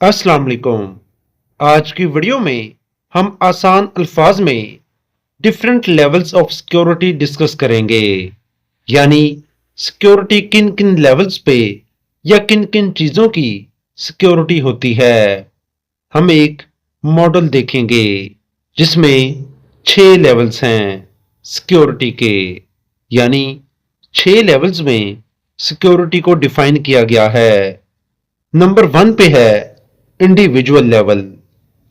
अस्सलाम वालेकुम। आज की वीडियो में हम आसान अल्फाज में different levels of security discuss करेंगे। यानी सिक्योरिटी किन किन लेवल्स पे या किन किन चीज़ों की सिक्योरिटी होती है। हम एक मॉडल देखेंगे जिसमें 6 लेवल्स हैं सिक्योरिटी के। यानी 6 लेवल्स में सिक्योरिटी को डिफाइन किया गया है। नंबर 1 पे है इंडिविजुअल लेवल,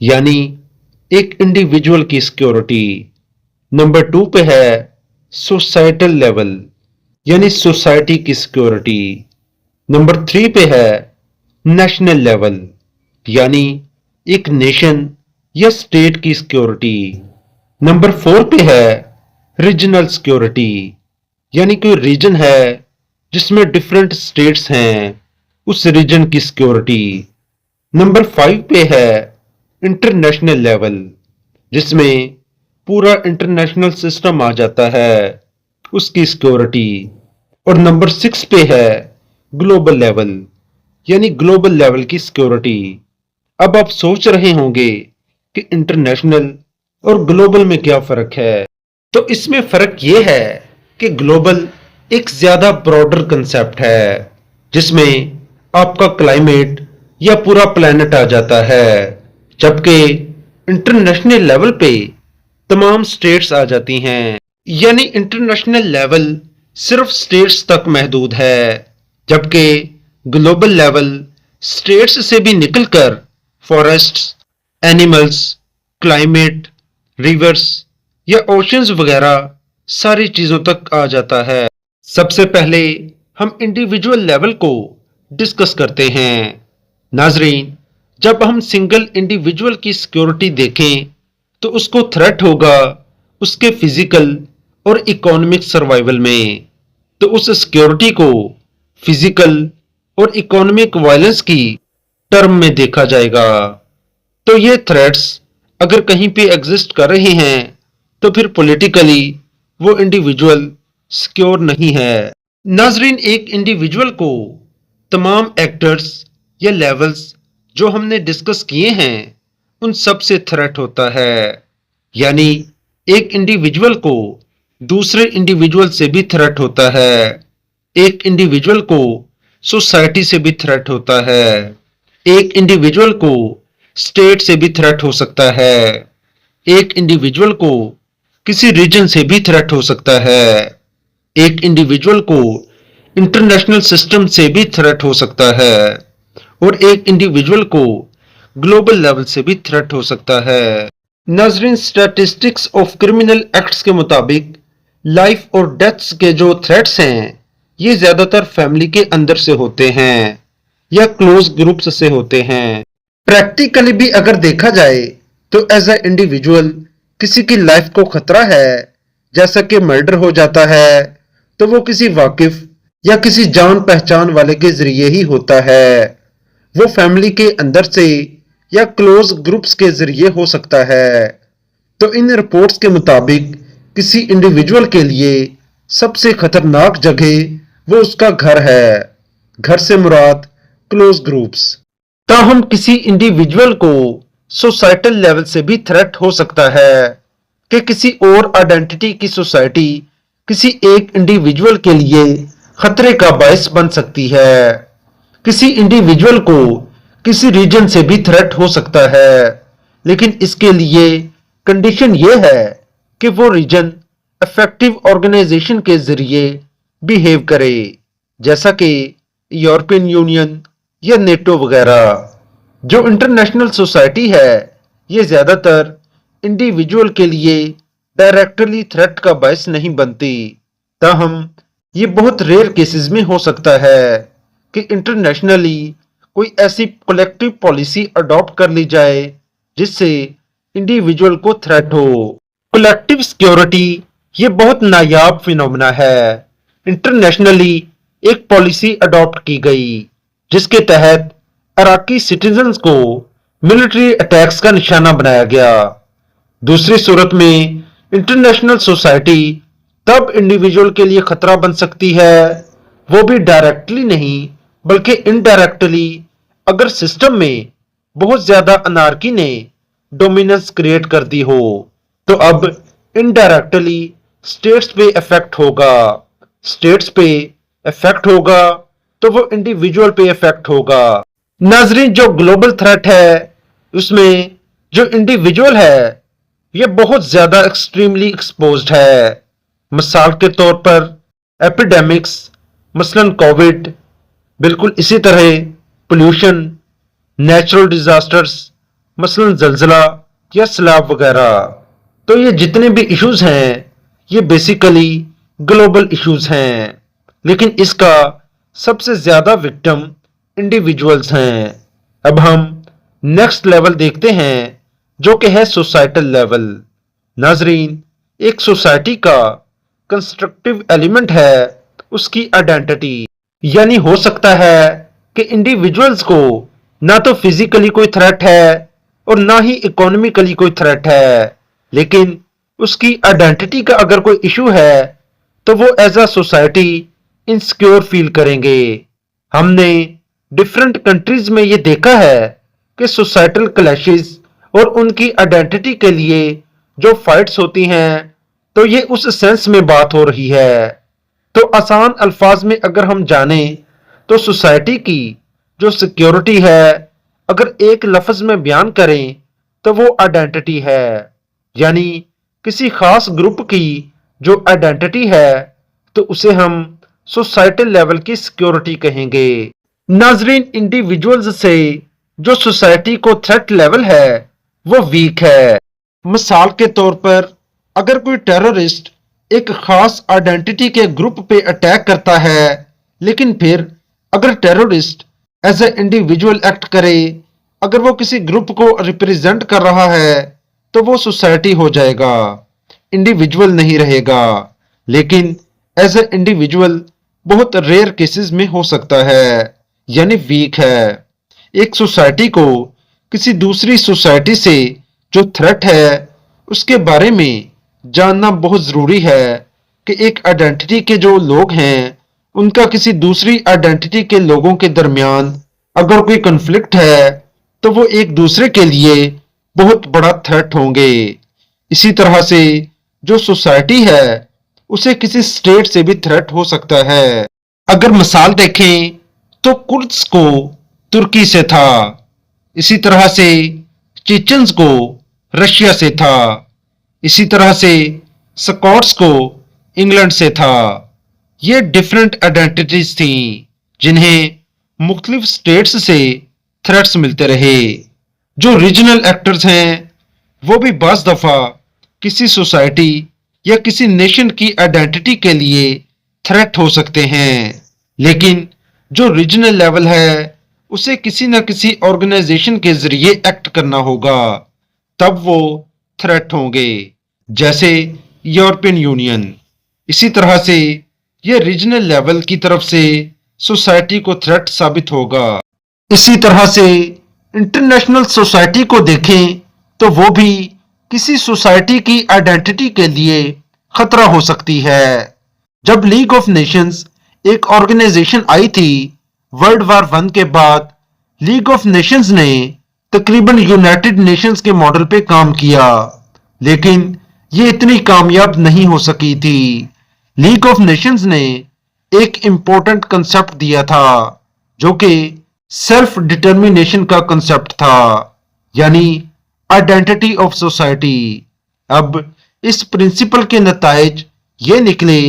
यानी एक इंडिविजुअल की सिक्योरिटी। नंबर 2 पे है सोसाइटल लेवल, यानी सोसाइटी की सिक्योरिटी। नंबर 3 पे है नेशनल लेवल, यानी एक नेशन या स्टेट की सिक्योरिटी। नंबर 4 पे है रीजनल सिक्योरिटी, यानी कोई रीजन है जिसमें डिफरेंट स्टेट्स हैं, उस रीजन की सिक्योरिटी। नंबर 5 पे है इंटरनेशनल लेवल, जिसमें पूरा इंटरनेशनल सिस्टम आ जाता है, उसकी सिक्योरिटी। और नंबर 6 पे है ग्लोबल लेवल, यानी ग्लोबल लेवल की सिक्योरिटी। अब आप सोच रहे होंगे कि इंटरनेशनल और ग्लोबल में क्या फर्क है। तो इसमें फर्क यह है कि ग्लोबल एक ज्यादा ब्रॉडर कंसेप्ट है, जिसमें आपका क्लाइमेट या पूरा प्लेनेट आ जाता है, जबकि इंटरनेशनल लेवल पे तमाम स्टेट्स आ जाती हैं। यानी इंटरनेशनल लेवल सिर्फ स्टेट्स तक महदूद है, जबकि ग्लोबल लेवल स्टेट्स से भी निकलकर फॉरेस्ट्स, एनिमल्स, क्लाइमेट, रिवर्स या ओशंस वगैरह सारी चीजों तक आ जाता है। सबसे पहले हम इंडिविजुअल लेवल को डिस्कस करते हैं। नाजरीन, जब हम सिंगल इंडिविजुअल की सिक्योरिटी देखें तो उसको थ्रेट होगा उसके फिजिकल और इकोनॉमिक सर्वाइवल में। तो उस सिक्योरिटी को फिजिकल और इकोनॉमिक वायलेंस की टर्म में देखा जाएगा। तो ये थ्रेट्स अगर कहीं पे एग्जिस्ट कर रहे हैं तो फिर पॉलिटिकली वो इंडिविजुअल सिक्योर नहीं है। नाजरीन, एक इंडिविजुअल को तमाम एक्टर्स या लेवल्स जो हमने डिस्कस किए हैं उन सब से थ्रेट होता है। यानी एक इंडिविजुअल को दूसरे इंडिविजुअल से भी थ्रेट होता है, एक इंडिविजुअल को सोसाइटी से भी थ्रेट होता है, एक इंडिविजुअल को स्टेट से भी थ्रेट हो सकता है, एक इंडिविजुअल को किसी रीजन से भी थ्रेट हो सकता है, एक इंडिविजुअल को इंटरनेशनल सिस्टम से भी थ्रेट हो सकता है, और एक इंडिविजुअल को ग्लोबल लेवल से भी थ्रेट हो सकता है। नाजरीन, स्टैटिस्टिक्स ऑफ क्रिमिनल एक्ट्स के मुताबिक लाइफ और डेथ्स के जो थ्रेट्स हैं ये ज्यादातर फैमिली के अंदर से होते हैं या क्लोज ग्रुप्स से होते हैं। प्रैक्टिकली भी अगर देखा जाए तो एज ए इंडिविजुअल किसी की लाइफ को खतरा है, जैसा कि मर्डर हो जाता है, तो वो किसी वाकिफ या किसी जान पहचान वाले के जरिए ही होता है। वो फैमिली के अंदर से या क्लोज ग्रुप्स के जरिए हो सकता है। तो इन रिपोर्ट्स के मुताबिक किसी इंडिविजुअल के लिए सबसे खतरनाक जगह वो उसका घर है। घर से मुराद क्लोज ग्रुप्स। ताहम किसी इंडिविजुअल को सोसाइटल लेवल से भी थ्रेट हो सकता है कि किसी और आइडेंटिटी की सोसाइटी किसी एक इंडिविजुअल के लिए खतरे का बायस बन सकती है। किसी इंडिविजुअल को किसी रीजन से भी थ्रेट हो सकता है, लेकिन इसके लिए कंडीशन यह है कि वो रीजन इफेक्टिव ऑर्गेनाइजेशन के जरिए बिहेव करे, जैसा कि यूरोपियन यूनियन या नेटो वगैरह। जो इंटरनेशनल सोसाइटी है ये ज्यादातर इंडिविजुअल के लिए डायरेक्टली थ्रेट का बायस नहीं बनती। ताहम ये बहुत रेयर केसेस में हो सकता है कि इंटरनेशनली कोई ऐसी कलेक्टिव पॉलिसी अडॉप्ट कर ली जाए जिससे इंडिविजुअल को थ्रेट हो। कलेक्टिव सिक्योरिटी ये बहुत नायाब फिनोमेना है। इंटरनेशनली एक पॉलिसी अडॉप्ट की गई जिसके तहत इराकी सिटीजन्स को मिलिट्री अटैक्स का निशाना बनाया गया। दूसरी सूरत में इंटरनेशनल सोसाइटी तब इंडिविजुअल के लिए खतरा बन सकती है, वो भी डायरेक्टली नहीं बल्कि इनडायरेक्टली, अगर सिस्टम में बहुत ज्यादा अनार्की ने डोमिनेंस क्रिएट कर दी हो, तो अब इनडायरेक्टली स्टेट्स पे इफेक्ट होगा। स्टेट्स पे इफेक्ट होगा तो वो इंडिविजुअल पे इफेक्ट होगा। नाजरीन, जो ग्लोबल थ्रेट है उसमें जो इंडिविजुअल है ये बहुत ज्यादा एक्सट्रीमली एक्सपोज्ड है। मिसाल के तौर पर एपिडेमिक्स, मसलन कोविड, बिल्कुल इसी तरह पोल्यूशन, नेचुरल डिजास्टर्स, मसलन जलजला या सैलाब वगैरह। तो ये जितने भी इश्यूज हैं ये बेसिकली ग्लोबल इश्यूज हैं, लेकिन इसका सबसे ज्यादा विक्टिम इंडिविजुअल्स हैं। अब हम नेक्स्ट लेवल देखते हैं जो कि है सोसाइटल लेवल। नाजरीन, एक सोसाइटी का कंस्ट्रक्टिव एलिमेंट है उसकी आइडेंटिटी। यानी हो सकता है कि इंडिविजुअल्स को ना तो फिजिकली कोई थ्रेट है और ना ही इकोनॉमिकली कोई थ्रेट है, लेकिन उसकी आइडेंटिटी का अगर कोई इशू है तो वो as a society insecure feel करेंगे। हमने डिफरेंट कंट्रीज में ये देखा है कि सोसाइटल क्लैशेस और उनकी आइडेंटिटी के लिए जो फाइट्स होती हैं, तो ये उस सेंस में बात हो रही है। तो आसान अल्फाज में अगर हम जाने तो सोसाइटी की जो सिक्योरिटी है अगर एक लफ्ज में बयान करें तो वो आइडेंटिटी है। यानी किसी खास ग्रुप की जो आइडेंटिटी है तो उसे हम सोसाइटल लेवल की सिक्योरिटी कहेंगे। नाजरीन, इंडिविजुअल्स से जो सोसाइटी को थ्रेट लेवल है वो वीक है। मिसाल के तौर पर अगर कोई टेररिस्ट एक खास आइडेंटिटी के ग्रुप पे अटैक करता है, लेकिन फिर अगर terrorist as a individual act करे, अगर वो किसी ग्रुप को रिप्रेजेंट कर रहा है तो वो सोसाइटी हो जाएगा, इंडिविजुअल नहीं रहेगा। लेकिन एज ए इंडिविजुअल बहुत रेयर केसेस में हो सकता है, यानी वीक है। एक सोसाइटी को किसी दूसरी सोसाइटी से जो थ्रेट है उसके बारे में जानना बहुत जरूरी है कि एक आइडेंटिटी के जो लोग हैं उनका किसी दूसरी आइडेंटिटी के लोगों के दरमियान अगर कोई कन्फ्लिक्ट है तो वो एक दूसरे के लिए बहुत बड़ा थ्रेट होंगे। इसी तरह से जो सोसाइटी है उसे किसी स्टेट से भी थ्रेट हो सकता है। अगर मिसाल देखें तो कुर्द्स को तुर्की से था, इसी तरह से चेचन्स को रशिया से था, इसी तरह से स्कॉट्स को इंग्लैंड से था। ये डिफरेंट आइडेंटिटीज थी जिन्हें मुख्तलिफ स्टेट्स से थ्रेट्स मिलते रहे। जो रीजनल एक्टर्स हैं वो भी बाज दफा किसी सोसाइटी या किसी नेशन की आइडेंटिटी के लिए थ्रेट हो सकते हैं, लेकिन जो रीजनल लेवल है उसे किसी न किसी ऑर्गेनाइजेशन के जरिए एक्ट करना होगा, तब वो थ्रेट होंगे, जैसे यूरोपियन यूनियन। इसी तरह से ये रीजनल लेवल की तरफ से सोसाइटी को थ्रेट साबित होगा। इसी तरह से इंटरनेशनल सोसाइटी को देखें तो वो भी किसी सोसाइटी की आइडेंटिटी के लिए खतरा हो सकती है। जब लीग ऑफ नेशंस एक ऑर्गेनाइजेशन आई थी वर्ल्ड वार 1 के बाद, लीग ऑफ नेशंस ने तकरीबन यूनाइटेड नेशंस के मॉडल पे काम किया, लेकिन ये इतनी कामयाब नहीं हो सकी थी। लीग ऑफ नेशंस ने एक इंपॉर्टेंट कंसेप्ट दिया था जो कि सेल्फ डिटर्मिनेशन का कंसेप्ट था, यानी आइडेंटिटी ऑफ सोसाइटी। अब इस प्रिंसिपल के नतायज ये निकले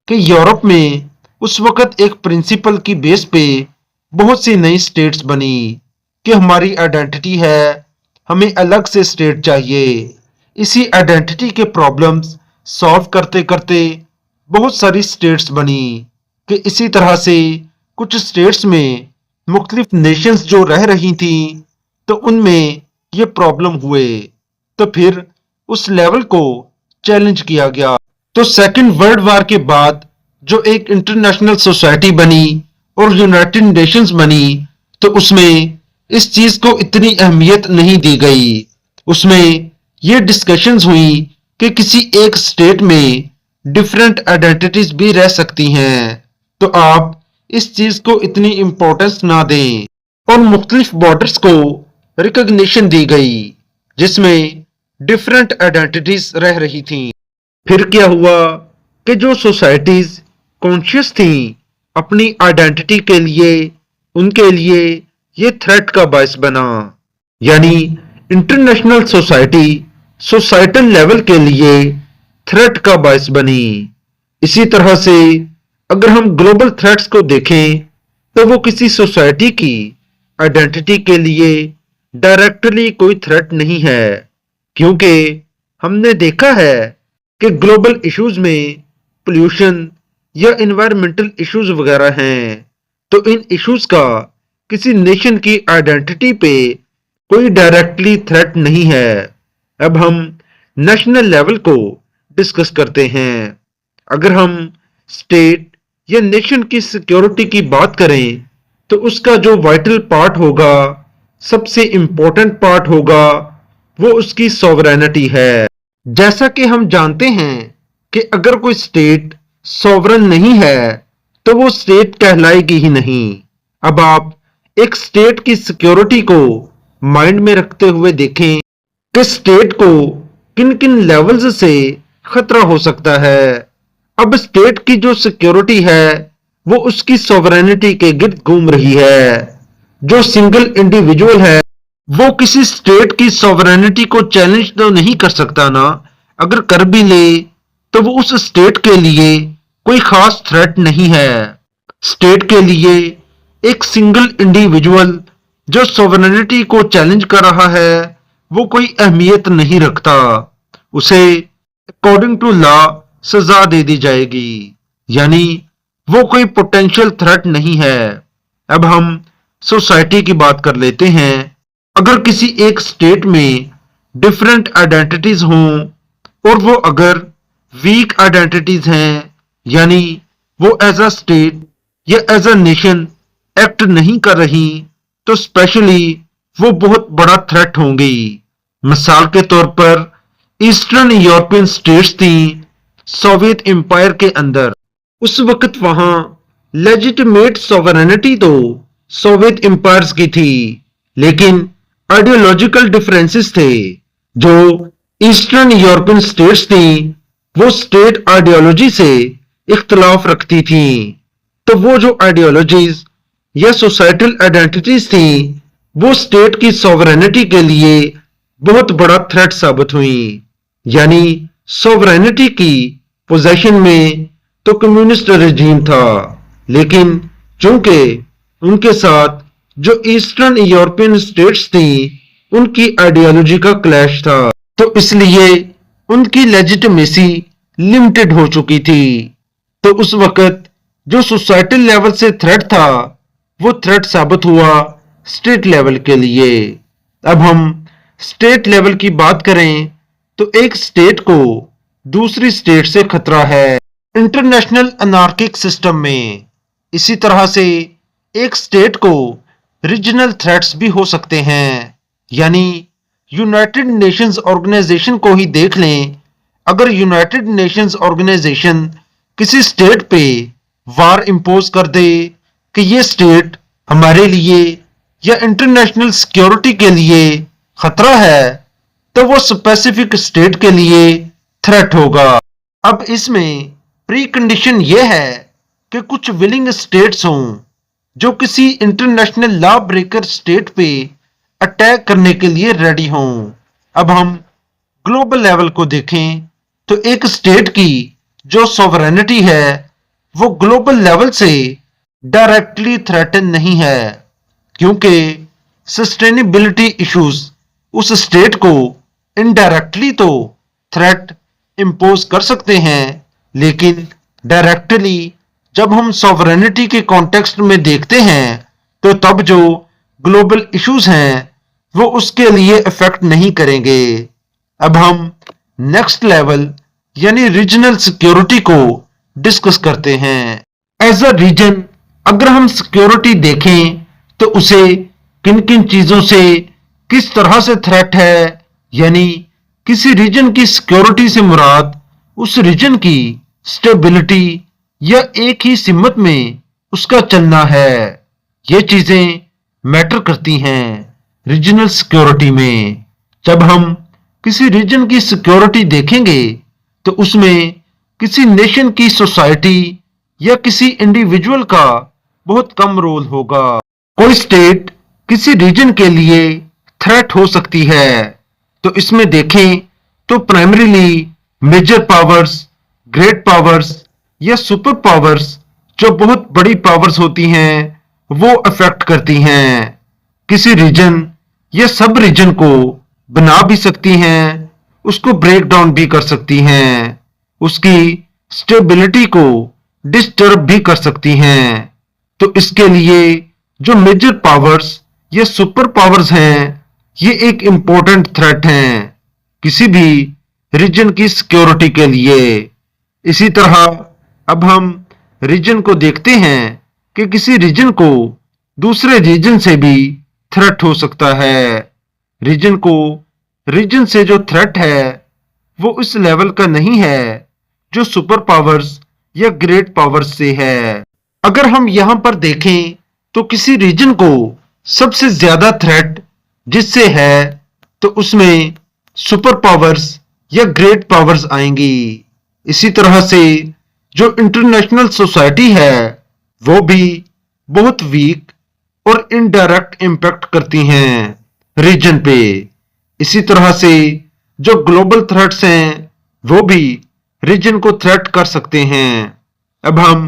कि यूरोप में उस वक्त एक प्रिंसिपल की बेस पे बहुत सी नई स्टेट्स बनी कि हमारी आइडेंटिटी है, हमें अलग से स्टेट चाहिए। इसी आइडेंटिटी के प्रॉब्लम्स सॉल्व करते करते बहुत सारी स्टेट्स बनी कि इसी तरह से कुछ स्टेट्स में मुख्तलिफ नेशंस जो रह रही थी तो उनमें ये प्रॉब्लम हुए, तो फिर उस लेवल को चैलेंज किया गया। तो सेकेंड वर्ल्ड वार के बाद जो एक इंटरनेशनल सोसाइटी बनी और यूनाइटेड नेशंस बनी, तो उसमें इस चीज को इतनी अहमियत नहीं दी गई। उसमें ये डिस्कशंस हुई कि किसी एक स्टेट में डिफरेंट आइडेंटिटीज भी रह सकती हैं, तो आप इस चीज को इतनी इंपॉर्टेंस ना दें और मुख्तलिफ बॉर्डर्स को रिकॉग्निशन दी गई, जिसमें डिफरेंट आइडेंटिटीज रह रही थीं। फिर क्या हुआ कि जो सोसाइटीज कॉन्शियस थीं अपनी आइडेंटिटी के लिए, उनके लिए ये थ्रेट का बायस बना। यानी इंटरनेशनल सोसाइटी सोसाइटल लेवल के लिए थ्रेट का बायस बनी। इसी तरह से अगर हम ग्लोबल थ्रेट्स को देखें तो वो किसी सोसाइटी की आइडेंटिटी के लिए डायरेक्टली कोई थ्रेट नहीं है, क्योंकि हमने देखा है कि ग्लोबल इश्यूज में पोल्यूशन या एनवायरमेंटल इश्यूज वगैरह हैं, तो इन इश्यूज का किसी नेशन की आइडेंटिटी पे कोई डायरेक्टली थ्रेट नहीं है। अब हम नेशनल लेवल को डिस्कस करते हैं। अगर हम स्टेट या नेशन की सिक्योरिटी की बात करें तो उसका जो वाइटल पार्ट होगा, सबसे इंपॉर्टेंट पार्ट होगा, वो उसकी सॉवरेनिटी है। जैसा कि हम जानते हैं कि अगर कोई स्टेट सॉवरन नहीं है तो वो स्टेट कहलाएगी ही नहीं। अब आप एक स्टेट की सिक्योरिटी को माइंड में रखते हुए देखें कि स्टेट को किन किन लेवल्स से खतरा हो सकता है। अब स्टेट की जो सिक्योरिटी है वो उसकी सॉवरेनिटी के गिर्द घूम रही है। जो सिंगल इंडिविजुअल है वो किसी स्टेट की सॉवरेनिटी को चैलेंज तो नहीं कर सकता ना, अगर कर भी ले तो वो उस स्टेट के लिए कोई खास थ्रेट नहीं है। स्टेट के लिए एक सिंगल इंडिविजुअल जो सॉवरेनिटी को चैलेंज कर रहा है वो कोई अहमियत नहीं रखता, उसे अकॉर्डिंग टू लॉ सजा दे दी जाएगी, यानी वो कोई पोटेंशियल थ्रेट नहीं है। अब हम सोसाइटी की बात कर लेते हैं। अगर किसी एक स्टेट में डिफरेंट आइडेंटिटीज हों और वो अगर वीक आइडेंटिटीज हैं, यानी वो एज अ स्टेट या एज अ नेशन एक्ट नहीं कर रही, तो स्पेशली वो बहुत बड़ा थ्रेट होंगी। मिसाल के तौर पर ईस्टर्न यूरोपियन स्टेट्स थी सोवियत एम्पायर के अंदर। उस वक्त वहां लेजिटिमेट सॉवरेनिटी तो सोवियत एम्पायर्स की थी, लेकिन आइडियोलॉजिकल डिफरेंसेस थे। जो ईस्टर्न यूरोपियन स्टेट्स थी वो स्टेट आइडियोलॉजी से इख्तलाफ रखती थी, तो वो जो आइडियोलॉजीज या सोसाइटल आइडेंटिटीज थी वो स्टेट की सॉवरेनिटी के लिए बहुत बड़ा थ्रेट साबित हुई। यानी सॉवरेनिटी की पोजीशन में तो कम्युनिस्ट रजीम था, लेकिन चूंकि उनके साथ जो ईस्टर्न यूरोपियन स्टेट्स थी उनकी आइडियोलॉजी का क्लैश था, तो इसलिए उनकी लेजिटिमेसी लिमिटेड हो चुकी थी। तो उस वक्त जो सोसाइटल लेवल से थ्रेट था वो थ्रेट साबित हुआ स्टेट लेवल के लिए। अब हम स्टेट लेवल की बात करें तो एक स्टेट को दूसरी स्टेट से खतरा है इंटरनेशनल अनार्किक सिस्टम में। इसी तरह से एक स्टेट को रीजनल थ्रेट्स भी हो सकते हैं। यानी यूनाइटेड नेशंस ऑर्गेनाइजेशन को ही देख लें। अगर यूनाइटेड नेशंस ऑर्गेनाइजेशन किसी स्टेट पे वार इंपोज कर दे कि ये स्टेट हमारे लिए या इंटरनेशनल सिक्योरिटी के लिए खतरा है, तो वो स्पेसिफिक स्टेट के लिए थ्रेट होगा। अब इसमें प्री कंडीशन ये है कि कुछ विलिंग स्टेट्स हों जो किसी इंटरनेशनल लॉ ब्रेकर स्टेट पे अटैक करने के लिए रेडी हों। अब हम ग्लोबल लेवल को देखें तो एक स्टेट की जो सॉवरेनिटी है वो ग्लोबल लेवल से डायरेक्टली थ्रेटन नहीं है, क्योंकि सस्टेनेबिलिटी इश्यूज उस स्टेट को इनडायरेक्टली तो थ्रेट इंपोज कर सकते हैं, लेकिन डायरेक्टली जब हम सॉवरेनिटी के कॉन्टेक्स्ट में देखते हैं तो तब जो ग्लोबल इश्यूज हैं वो उसके लिए इफेक्ट नहीं करेंगे। अब हम नेक्स्ट लेवल यानी रीजनल सिक्योरिटी को डिस्कस करते हैं। एज अ रीजन अगर हम सिक्योरिटी देखें तो उसे किन किन चीजों से किस तरह से थ्रेट है, यानी किसी रीजन की सिक्योरिटी से मुराद उस रीजन की स्टेबिलिटी या एक ही सिमत में उसका चलना है। ये चीजें मैटर करती हैं। रीजनल सिक्योरिटी में जब हम किसी रीजन की सिक्योरिटी देखेंगे तो उसमें किसी नेशन की सोसाइटी या किसी इंडिविजुअल का बहुत कम रोल होगा। कोई स्टेट किसी रीजन के लिए थ्रेट हो सकती है, तो इसमें देखें तो primarily major powers, great powers या सुपर पावर्स जो बहुत बड़ी पावर्स होती हैं वो अफेक्ट करती हैं। किसी रीजन या सब रीजन को बना भी सकती हैं, उसको ब्रेक डाउन भी कर सकती हैं, उसकी स्टेबिलिटी को डिस्टर्ब भी कर सकती हैं। तो इसके लिए जो मेजर पावर्स या सुपर पावर्स हैं ये एक इंपॉर्टेंट थ्रेट हैं किसी भी रीजन की सिक्योरिटी के लिए। इसी तरह अब हम रीजन को देखते हैं कि किसी रीजन को दूसरे रीजन से भी थ्रेट हो सकता है। रीजन से जो थ्रेट है वो इस लेवल का नहीं है जो सुपर पावर्स या ग्रेट पावर्स से है। अगर हम यहां पर देखें तो किसी रीजन को सबसे ज्यादा थ्रेट जिससे है तो उसमें सुपर पावर्स या ग्रेट पावर्स आएंगी। इसी तरह से जो इंटरनेशनल सोसाइटी है वो भी बहुत वीक और इनडायरेक्ट इंपैक्ट करती हैं रीजन पे। इसी तरह से जो ग्लोबल थ्रेट्स हैं वो भी रीजन को थ्रेट कर सकते हैं। अब हम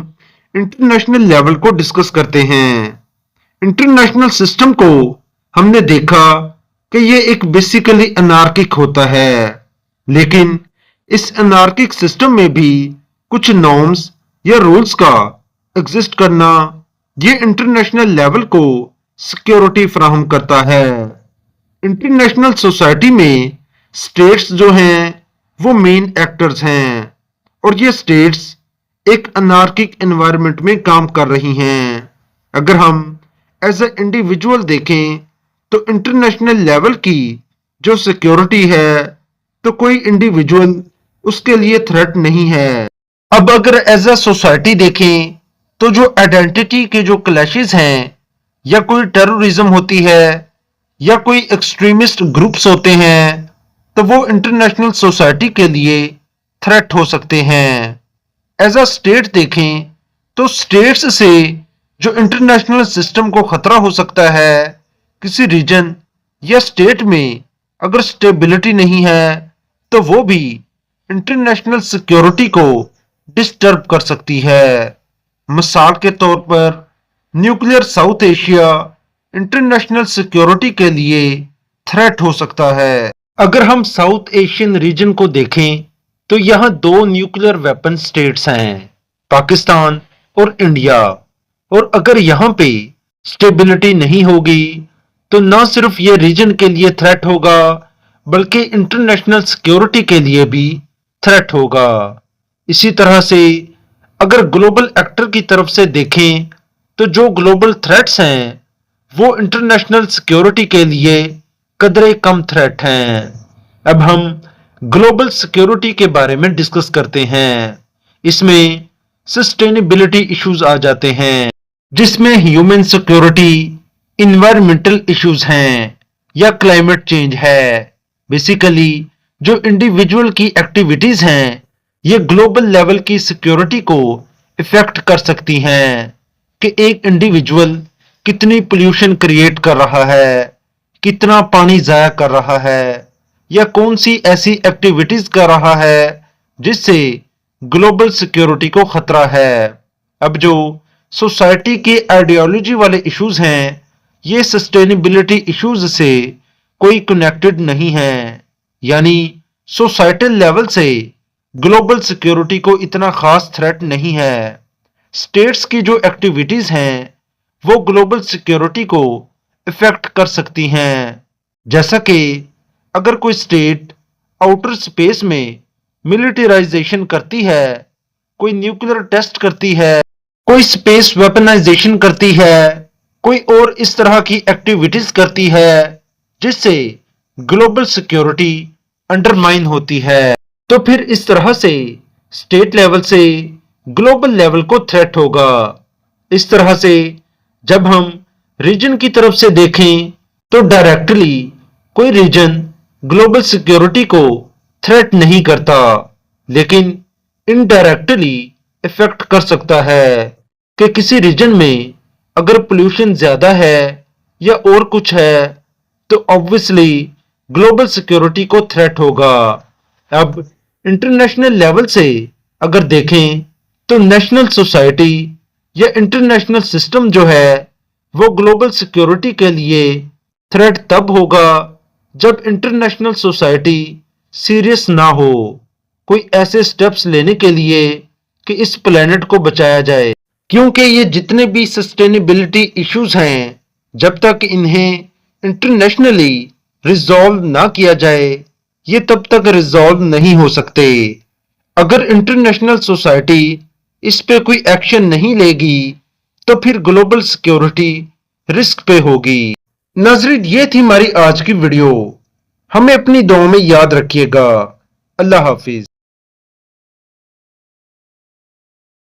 इंटरनेशनल लेवल को डिस्कस करते हैं। इंटरनेशनल सिस्टम को हमने देखा कि ये एक बेसिकली अनार्किक होता है, लेकिन इस अनार्किक सिस्टम में भी कुछ नॉर्म्स या रूल्स का एग्जिस्ट करना ये इंटरनेशनल लेवल को सिक्योरिटी फराहम करता है। इंटरनेशनल सोसाइटी में स्टेट्स जो हैं वो मेन एक्टर्स हैं और ये स्टेट्स एक अनार्किक एनवायरनमेंट में काम कर रही हैं। अगर हम एज ए इंडिविजुअल देखें तो इंटरनेशनल लेवल की जो सिक्योरिटी है तो कोई इंडिविजुअल उसके लिए थ्रेट नहीं है। अब अगर एज ए सोसाइटी देखें तो जो आइडेंटिटी के जो क्लैशेस हैं या कोई टेररिज्म होती है या कोई एक्सट्रीमिस्ट ग्रुप्स होते हैं तो वो इंटरनेशनल सोसाइटी के लिए थ्रेट हो सकते हैं। एज अ स्टेट देखें तो स्टेट्स से जो इंटरनेशनल सिस्टम को खतरा हो सकता है, किसी रीजन या स्टेट में अगर स्टेबिलिटी नहीं है तो वो भी इंटरनेशनल सिक्योरिटी को डिस्टर्ब कर सकती है। मिसाल के तौर पर nuclear south Asia international security के लिए थ्रेट हो सकता है। अगर हम साउथ एशियन रीजन को देखें तो यहाँ दो न्यूक्लियर वेपन स्टेट्स हैं, पाकिस्तान और इंडिया। और अगर यहाँ पे स्टेबिलिटी नहीं होगी तो ना सिर्फ ये रीजन के लिए थ्रेट होगा बल्कि इंटरनेशनल सिक्योरिटी के लिए भी थ्रेट होगा। इसी तरह से अगर ग्लोबल एक्टर की तरफ से देखें तो जो ग्लोबल थ्रेट्स हैं वो इंटरनेशनल सिक्योरिटी के लिए कदरे कम थ्रेट हैं। अब हम ग्लोबल सिक्योरिटी के बारे में डिस्कस करते हैं। इसमें सस्टेनेबिलिटी इश्यूज आ जाते हैं जिसमें ह्यूमन सिक्योरिटी, इन्वायरमेंटल इश्यूज हैं या क्लाइमेट चेंज है। बेसिकली जो इंडिविजुअल की एक्टिविटीज हैं ये ग्लोबल लेवल की सिक्योरिटी को इफेक्ट कर सकती हैं कि एक इंडिविजुअल कितनी पोल्यूशन क्रिएट कर रहा है, कितना पानी जाया कर रहा है या कौन सी ऐसी एक्टिविटीज कर रहा है जिससे ग्लोबल सिक्योरिटी को खतरा है। अब जो सोसाइटी के आइडियोलॉजी वाले इश्यूज हैं ये सस्टेनेबिलिटी इश्यूज से कोई कनेक्टेड नहीं है, यानी सोसाइटल लेवल से ग्लोबल सिक्योरिटी को इतना खास थ्रेट नहीं है। स्टेट्स की जो एक्टिविटीज हैं वो ग्लोबल सिक्योरिटी को इफेक्ट कर सकती हैं। जैसा कि अगर कोई स्टेट आउटर स्पेस में मिलिटराइजेशन करती है, कोई न्यूक्लियर टेस्ट करती है, कोई स्पेस वेपनाइजेशन करती है, कोई और इस तरह की एक्टिविटीज करती है जिससे ग्लोबल सिक्योरिटी अंडरमाइन होती है, तो फिर इस तरह से स्टेट लेवल से ग्लोबल लेवल को थ्रेट होगा। इस तरह से जब हम रीजन की तरफ से देखें तो डायरेक्टली कोई रीजन ग्लोबल सिक्योरिटी को थ्रेट नहीं करता, लेकिन इनडायरेक्टली इफेक्ट कर सकता है कि किसी रीजन में अगर पोल्यूशन ज्यादा है या और कुछ है तो ऑब्वियसली ग्लोबल सिक्योरिटी को थ्रेट होगा। अब इंटरनेशनल लेवल से अगर देखें तो नेशनल सोसाइटी या इंटरनेशनल सिस्टम जो है वो ग्लोबल सिक्योरिटी के लिए थ्रेट तब होगा जब इंटरनेशनल सोसाइटी सीरियस ना हो कोई ऐसे स्टेप्स लेने के लिए कि इस प्लेनेट को बचाया जाए, क्योंकि ये जितने भी सस्टेनेबिलिटी इश्यूज हैं जब तक इन्हें इंटरनेशनली रिजॉल्व ना किया जाए ये तब तक रिजॉल्व नहीं हो सकते। अगर इंटरनेशनल सोसाइटी इस पे कोई एक्शन नहीं लेगी तो फिर ग्लोबल सिक्योरिटी रिस्क पे होगी। नाज़रीन, ये थी हमारी आज की वीडियो। हमें अपनी दुआ में याद रखिएगा। अल्लाह हाफिज।